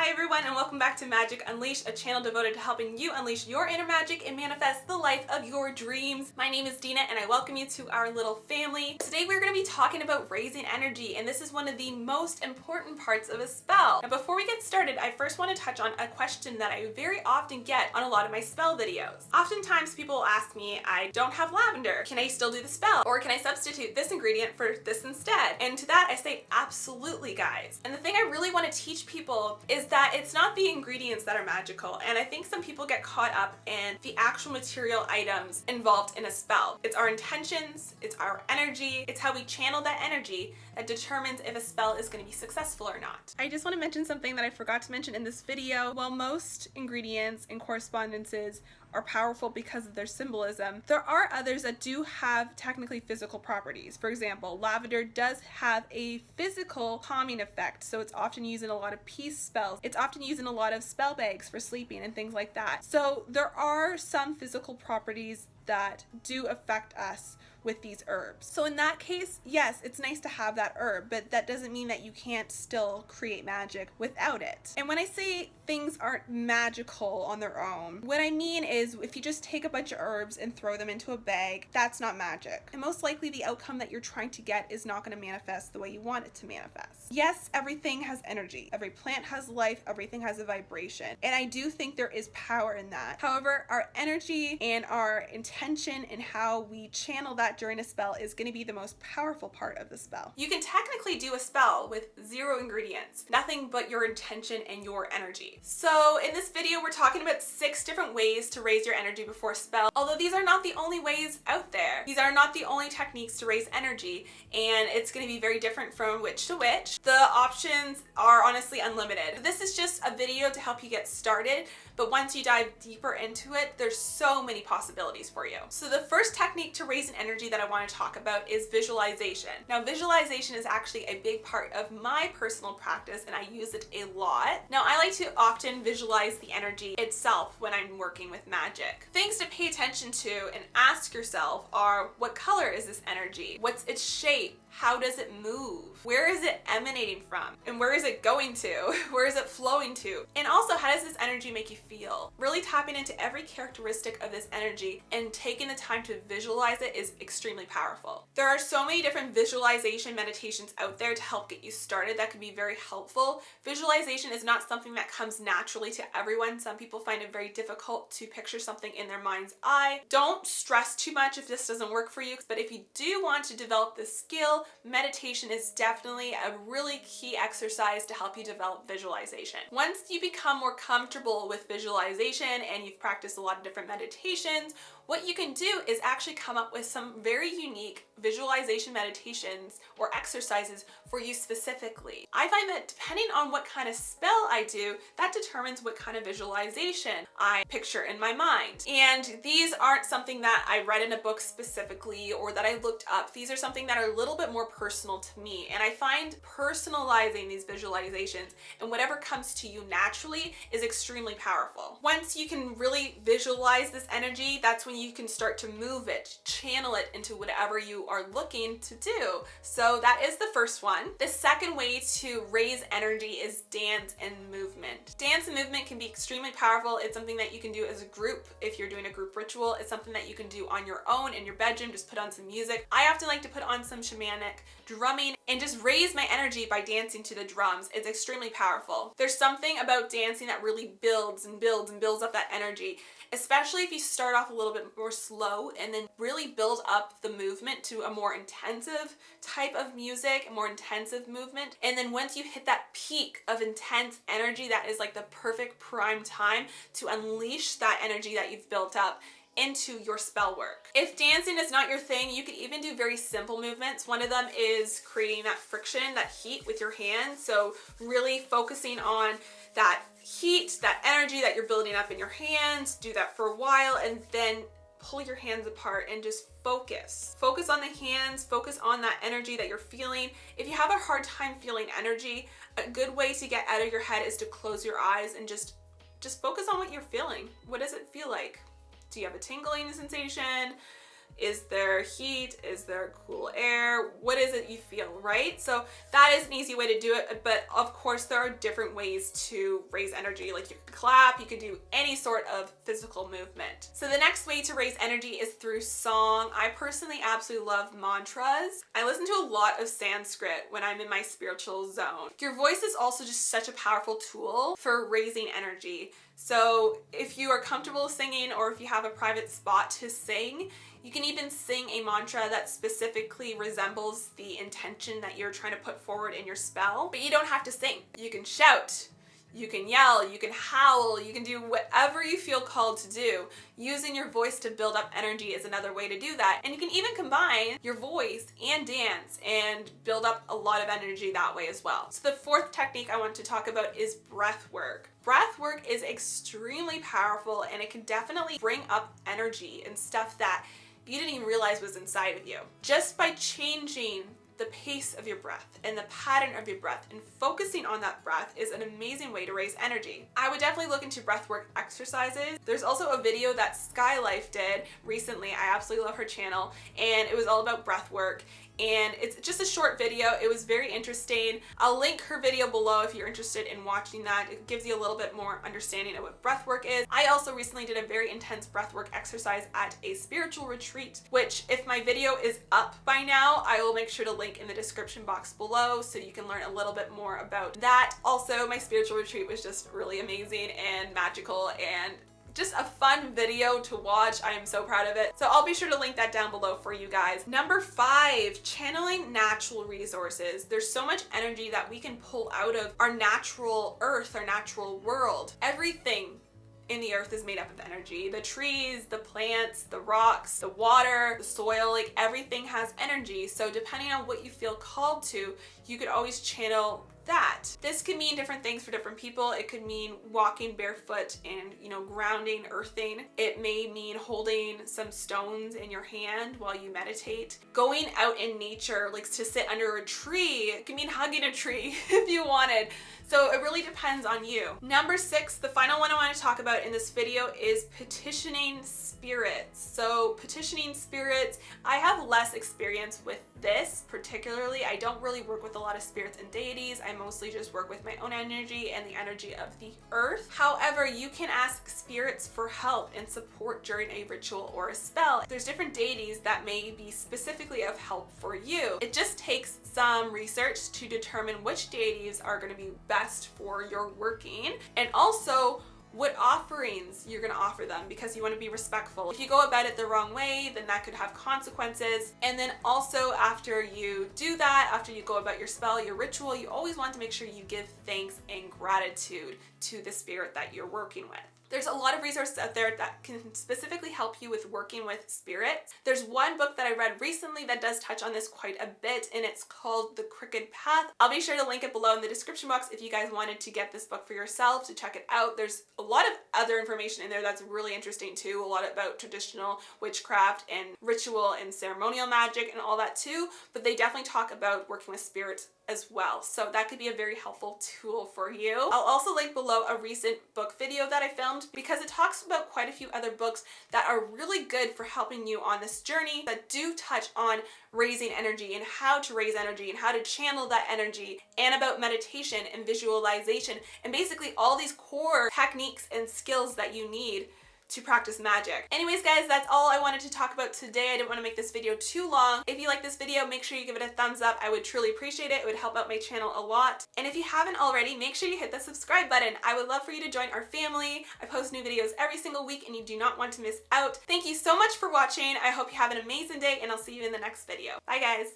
Hi everyone, and welcome back to Magic Unleashed, a channel devoted to helping you unleash your inner magic and manifest the life of your dreams. My name is Dina and I welcome you to our little family. Today we're going to be talking about raising energy, and this is one of the most important parts of a spell. Now before we get started, I first want to touch on a question that I very often get on a lot of my spell videos. Oftentimes people will ask me, I don't have lavender, can I still do the spell? Or can I substitute this ingredient for this instead? And to that I say absolutely, guys. And the thing I really want to teach people is that it's not the ingredients that are magical, and I think some people get caught up in the actual material items involved in a spell. It's our intentions, it's our energy, it's how we channel that energy that determines if a spell is going to be successful or not. I just want to mention something that I forgot to mention in this video. While most ingredients and correspondences are powerful because of their symbolism, there are others that do have technically physical properties. For example, lavender does have a physical calming effect, so it's often used in a lot of peace spells. It's often used in a lot of spell bags for sleeping and things like that. So there are some physical properties that do affect us with these herbs. So in that case, yes, it's nice to have that herb, but that doesn't mean that you can't still create magic without it. And when I say things aren't magical on their own, what I mean is if you just take a bunch of herbs and throw them into a bag, that's not magic. And most likely the outcome that you're trying to get is not going to manifest the way you want it to manifest. Yes, everything has energy. Every plant has life. Everything has a vibration. And I do think there is power in that. However, our energy and our intention and how we channel that during a spell is going to be the most powerful part of the spell. You can technically do a spell with 0 ingredients, nothing but your intention and your energy. So in this video, we're talking about 6 different ways to raise your energy before a spell. Although these are not the only ways out there. These are not the only techniques to raise energy, and it's going to be very different from witch to witch. The options are honestly unlimited. This is just a video to help you get started, but once you dive deeper into it, there's so many possibilities for you. So the first technique to raise an energy that I want to talk about is visualization. Now, visualization is actually a big part of my personal practice, and I use it a lot. Now, I like to often visualize the energy itself when I'm working with magic. Things to pay attention to and ask yourself are, what color is this energy? What's its shape? How does it move? Where is it emanating from? And where is it going to? Where is it flowing to? And also, how does this energy make you feel? Really tapping into every characteristic of this energy and taking the time to visualize it is extremely powerful. There are so many different visualization meditations out there to help get you started that can be very helpful. Visualization is not something that comes naturally to everyone. Some people find it very difficult to picture something in their mind's eye. Don't stress too much if this doesn't work for you, but if you do want to develop this skill, meditation is definitely a really key exercise to help you develop visualization. Once you become more comfortable with visualization and you've practiced a lot of different meditations, what you can do is actually come up with some very unique visualization meditations or exercises for you specifically. I find that depending on what kind of spell I do, that determines what kind of visualization I picture in my mind. And these aren't something that I read in a book specifically or that I looked up. These are something that are a little bit more personal to me. And I find personalizing these visualizations and whatever comes to you naturally is extremely powerful. Once you can really visualize this energy, that's when you can start to move it, channel it into whatever you are looking to do. So that is the first one. The second way to raise energy is dance and movement. Dance and movement can be extremely powerful. It's something that you can do as a group if you're doing a group ritual. It's something that you can do on your own in your bedroom, just put on some music. I often like to put on some shamanic drumming and just raise my energy by dancing to the drums. It's extremely powerful. There's something about dancing that really builds and builds and builds up that energy, especially if you start off a little bit more slow and then really build up the movement to a more intensive type of music, a more intensive movement. And then once you hit that peak of intense energy, that is like the perfect prime time to unleash that energy that you've built up into your spell work. If dancing is not your thing, you can even do very simple movements. One of them is creating that friction, that heat with your hands. So really focusing on that heat, that energy that you're building up in your hands. Do that for a while and then pull your hands apart and just focus. Focus on the hands, focus on that energy that you're feeling. If you have a hard time feeling energy, a good way to get out of your head is to close your eyes and just focus on what you're feeling. What does it feel like? Do you have a tingling sensation? Is there heat? Is there cool air? What is it you feel, right? So that is an easy way to do it, but of course there are different ways to raise energy. Like you could clap, you could do any sort of physical movement. So the next way to raise energy is through song. I personally absolutely love mantras. I listen to a lot of Sanskrit when I'm in my spiritual zone. Your voice is also just such a powerful tool for raising energy. So if you are comfortable singing, or if you have a private spot to sing, you can even sing a mantra that specifically resembles the intention that you're trying to put forward in your spell. But you don't have to sing. You can shout, you can yell, you can howl, you can do whatever you feel called to do. Using your voice to build up energy is another way to do that. And you can even combine your voice and dance and build up a lot of energy that way as well. So the fourth technique I want to talk about is breath work. Breath work is extremely powerful, and it can definitely bring up energy and stuff that you didn't even realize was inside of you. Just by changing the pace of your breath and the pattern of your breath and focusing on that breath is an amazing way to raise energy. I would definitely look into breathwork exercises. There's also a video that Skylife did recently. I absolutely love her channel, and it was all about breathwork. And it's just a short video. It was very interesting. I'll link her video below if you're interested in watching that. It gives you a little bit more understanding of what breathwork is. I also recently did a very intense breathwork exercise at a spiritual retreat, which if my video is up by now, I will make sure to link in the description box below so you can learn a little bit more about that. Also, my spiritual retreat was just really amazing and magical, and just a fun video to watch. I am so proud of it. So I'll be sure to link that down below for you guys. Number 5, channeling natural resources. There's so much energy that we can pull out of our natural earth, our natural world. Everything in the earth is made up of energy. The trees, the plants, the rocks, the water, the soil, like everything has energy. So depending on what you feel called to, you could always channel that. This can mean different things for different people. It could mean walking barefoot and, grounding, earthing. It may mean holding some stones in your hand while you meditate. Going out in nature, like to sit under a tree. It can mean hugging a tree if you wanted. So it really depends on you. Number 6, the final one I want to talk about in this video is petitioning spirits. So petitioning spirits, I have less experience with this particularly. I don't really work with a lot of spirits and deities. I mostly just work with my own energy and the energy of the earth. However, you can ask spirits for help and support during a ritual or a spell. There's different deities that may be specifically of help for you. It just takes some research to determine which deities are going to be best for your working, and also what offerings you're going to offer them, because you want to be respectful. If you go about it the wrong way, then that could have consequences. And then also after you do that, after you go about your spell, your ritual, you always want to make sure you give thanks and gratitude to the spirit that you're working with. There's a lot of resources out there that can specifically help you with working with spirits. There's one book that I read recently that does touch on this quite a bit, and it's called The Crooked Path. I'll be sure to link it below in the description box if you guys wanted to get this book for yourself, to check it out. There's a lot of other information in there that's really interesting too, a lot about traditional witchcraft and ritual and ceremonial magic and all that too, but they definitely talk about working with spirits as well. So that could be a very helpful tool for you. I'll also link below a recent book video that I filmed, because it talks about quite a few other books that are really good for helping you on this journey, that do touch on raising energy and how to raise energy and how to channel that energy, and about meditation and visualization, and basically all these core techniques and skills that you need to practice magic. Anyways guys, that's all I wanted to talk about today. I didn't want to make this video too long. If you like this video, make sure you give it a thumbs up. I would truly appreciate it. It would help out my channel a lot. And if you haven't already, make sure you hit the subscribe button. I would love for you to join our family. I post new videos every single week and you do not want to miss out. Thank you so much for watching. I hope you have an amazing day, and I'll see you in the next video. Bye guys.